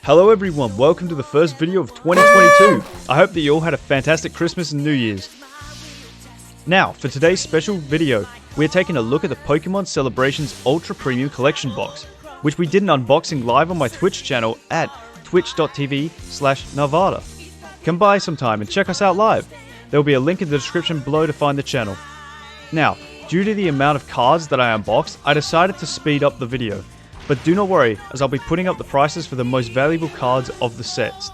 Hello everyone, welcome to the first video of 2022. I hope that you all had a fantastic Christmas and New Year's. Now, for today's special video, we are taking a look at the Pokemon Celebrations Ultra Premium Collection box, which we did an unboxing live on my Twitch channel at twitch.tv/Narvada. Come by sometime and check us out live. There will be a link in the description below to find the channel. Now, due to the amount of cards that I unboxed, I decided to speed up the video. But do not worry, as I'll be putting up the prices for the most valuable cards of the sets.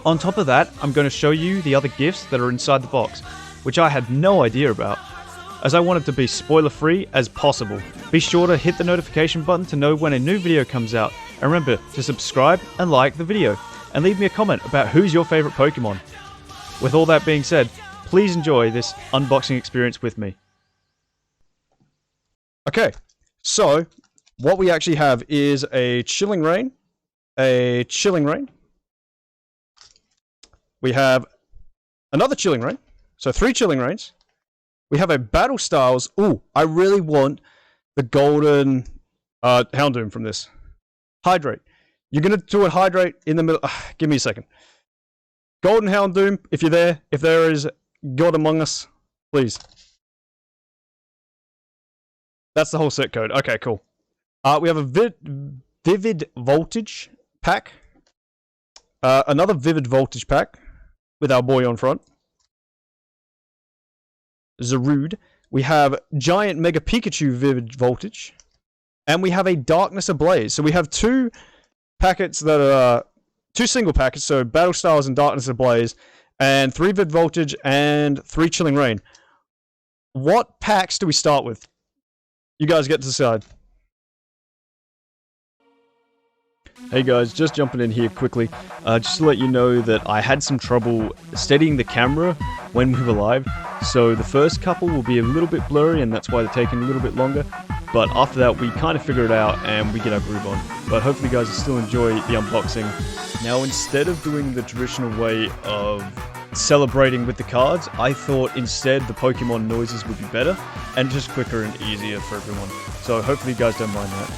On top of that, I'm going to show you the other gifts that are inside the box, which I had no idea about. As I want it to be spoiler free as possible, be sure to hit the notification button to know when a new video comes out, and remember to subscribe and like the video, and leave me a comment about who's your favourite Pokemon. With all that being said, please enjoy this unboxing experience with me. Okay. So, what we actually have is a Chilling Reign, we have another Chilling Reign, so 3 Chilling Reigns, we have a Battle Styles. Ooh, I really want the golden Houndoom from this. Hydrate. You're going to do a Hydrate in the middle. Give me a second. Golden Houndoom, if you're there, if there is God among us, please. That's the whole set code. Okay, cool. We have a Vivid Voltage pack. Another Vivid Voltage pack with our boy on front. Zarude. We have Giant Mega Pikachu Vivid Voltage. And we have a Darkness Ablaze. So we have 2 packets that are... 2 single packets, so Battle Styles and Darkness Ablaze. And 3 Vivid Voltage and 3 Chilling Reign. What packs do we start with? You guys get to decide. Hey guys, just jumping in here quickly, just to let you know that I had some trouble steadying the camera when we were live, so the first couple will be a little bit blurry and that's why they're taking a little bit longer, but after that we kind of figure it out and we get our groove on. But hopefully you guys will still enjoy the unboxing. Now, instead of doing the traditional way of celebrating with the cards, I thought instead the Pokemon noises would be better and just quicker and easier for everyone. So hopefully you guys don't mind that.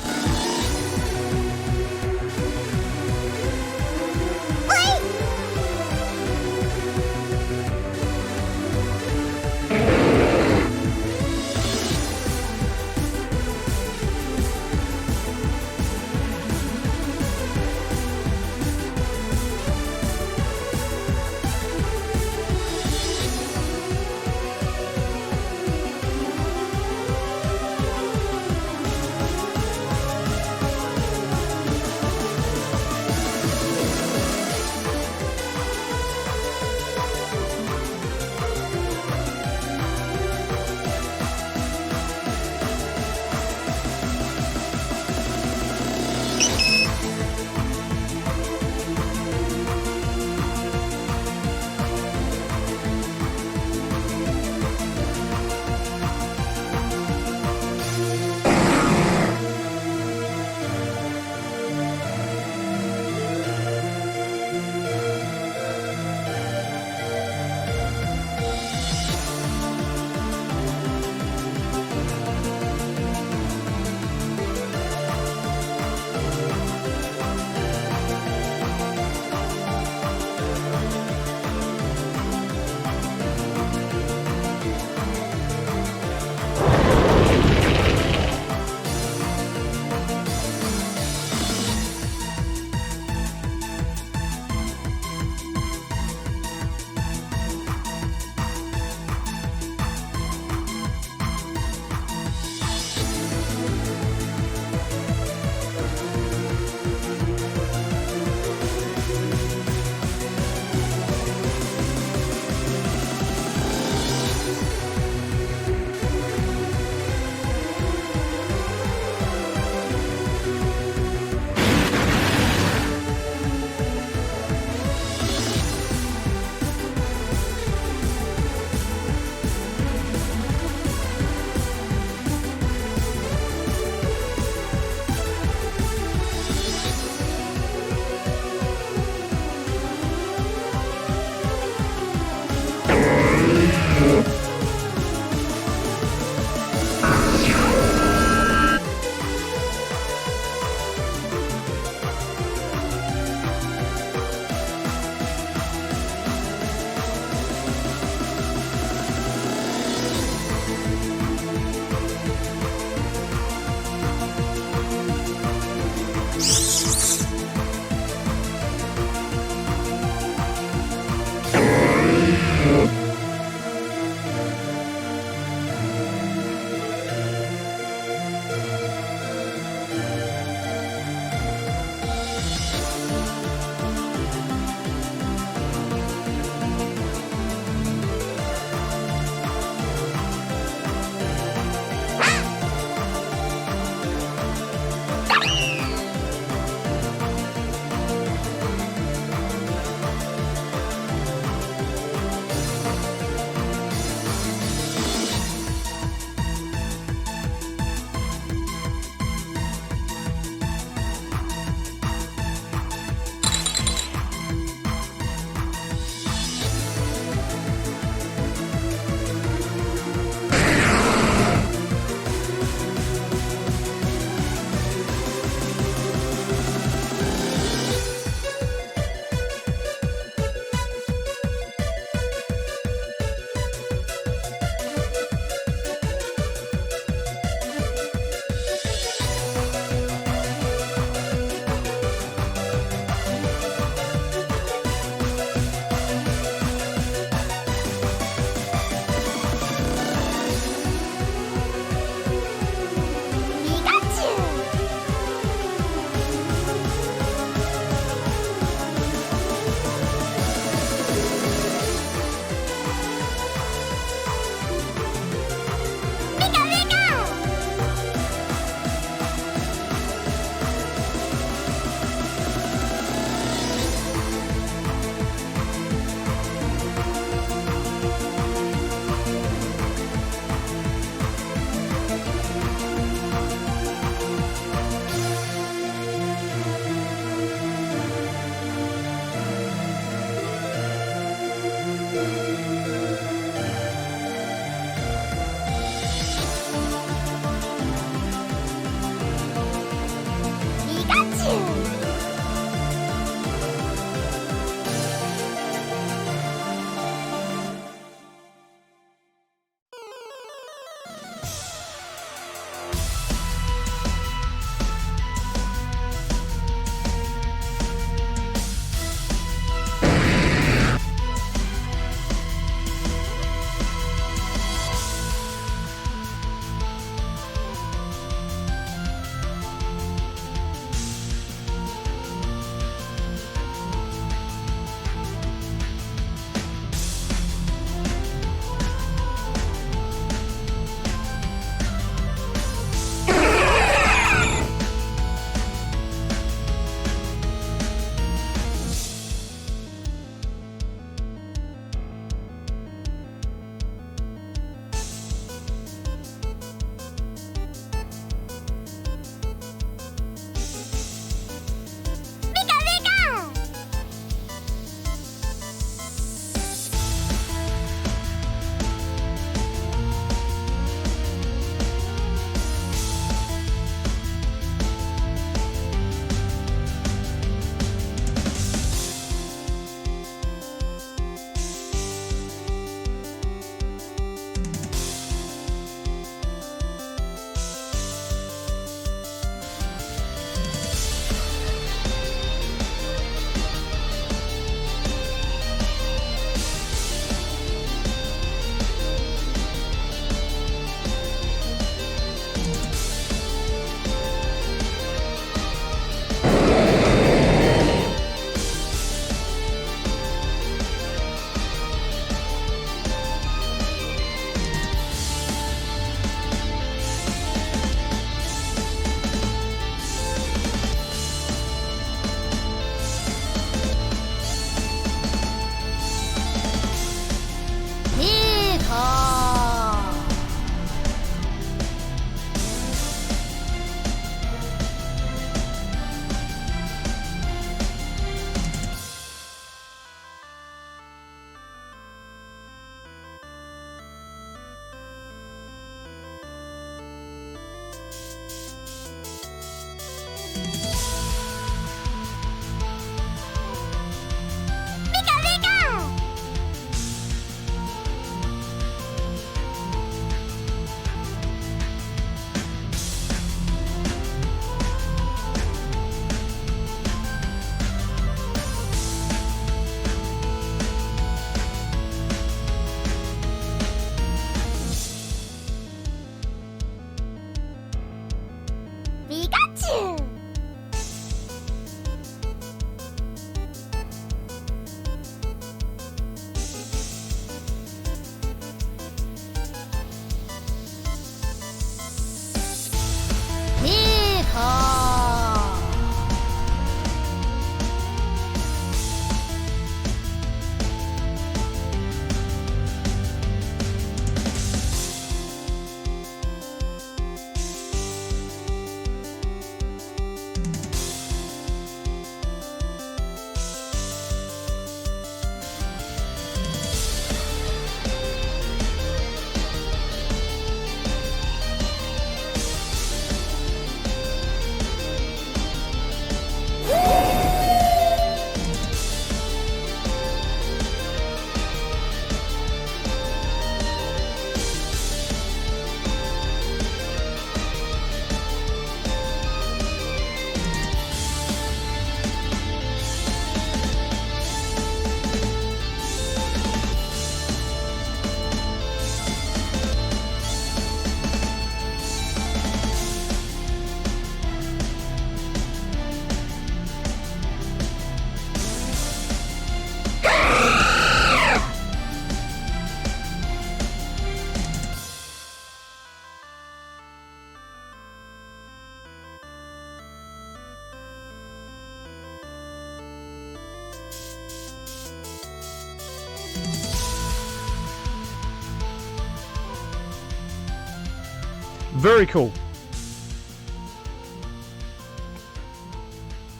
Very cool.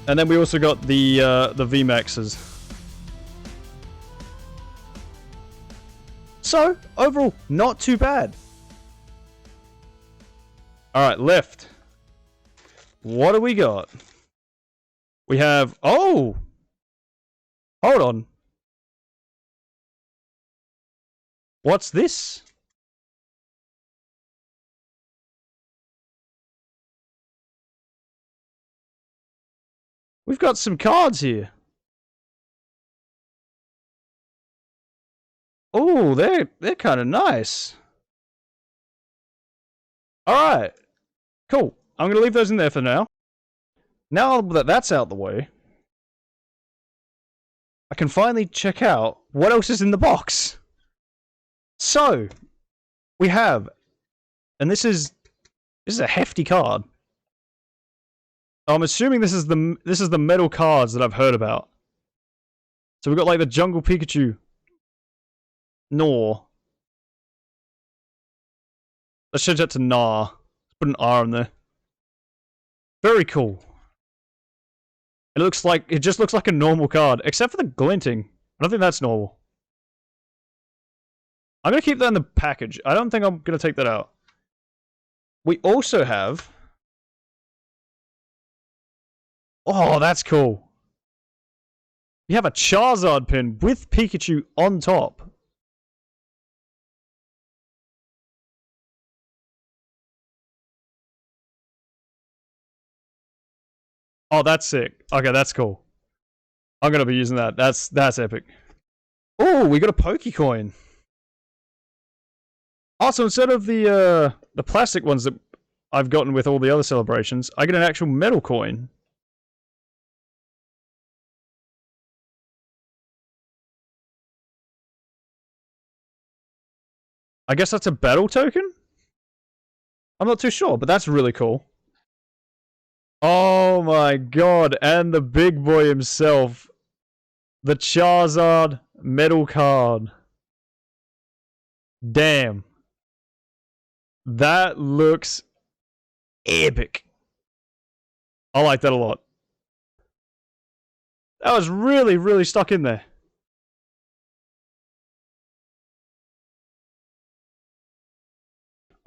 And then we also got the VMAXs. So, overall, not too bad. Alright, left. What do we got? We have... Oh! Hold on. What's this? We've got some cards here. Oh, they're kind of nice. Alright. Cool. I'm going to leave those in there for now. Now that that's out the way, I can finally check out what else is in the box. So, we have, and this is a hefty card. I'm assuming this is the metal cards that I've heard about. So we've got like the Jungle Pikachu. Nor. Let's change that to Nah. Put an R in there. Very cool. It just looks like a normal card, except for the glinting. I don't think that's normal. I'm gonna keep that in the package. I don't think I'm gonna take that out. We also have... Oh, that's cool. We have a Charizard pin with Pikachu on top. Oh, that's sick. Okay, that's cool. I'm gonna be using that. That's epic. Oh, we got a Pokecoin. Also, instead of the plastic ones that I've gotten with all the other celebrations, I get an actual metal coin. I guess that's a battle token? I'm not too sure, but that's really cool. Oh my god, and the big boy himself. The Charizard metal card. Damn. That looks epic. I like that a lot. That was really, really stuck in there.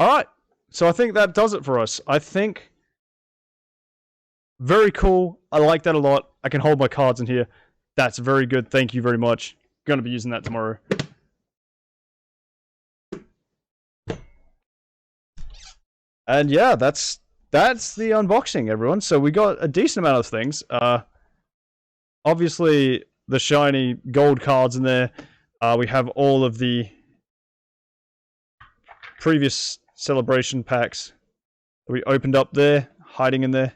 Alright, so I think that does it for us. I think... Very cool. I like that a lot. I can hold my cards in here. That's very good. Thank you very much. Gonna be using that tomorrow. And yeah, that's the unboxing, everyone. So we got a decent amount of things. Obviously, the shiny gold cards in there. We have all of the previous celebration packs that we opened up there, hiding in there.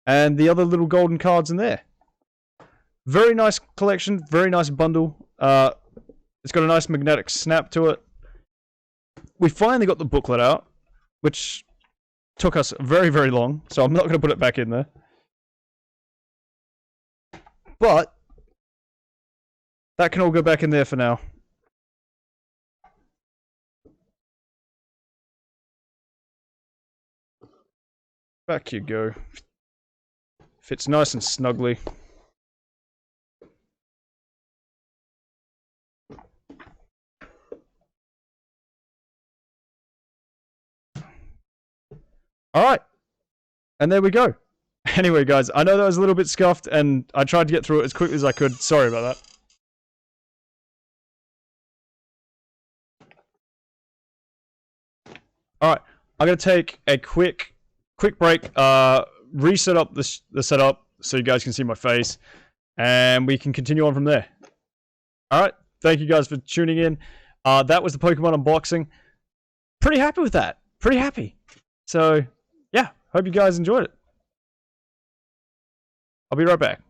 And the other little golden cards in there. Very nice collection, very nice bundle. It's got a nice magnetic snap to it. We finally got the booklet out, which took us very, very long, so I'm not going to put it back in there. But that can all go back in there for now. Back you go. Fits nice and snugly. Alright. And there we go. Anyway, guys, I know that was a little bit scuffed, and I tried to get through it as quickly as I could. Sorry about that. Alright, I'm going to take a quick break, reset up the setup so you guys can see my face, and we can continue on from there. Alright, thank you guys for tuning in. That was the Pokemon unboxing. Pretty happy with that. Pretty happy. So, yeah, hope you guys enjoyed it. I'll be right back.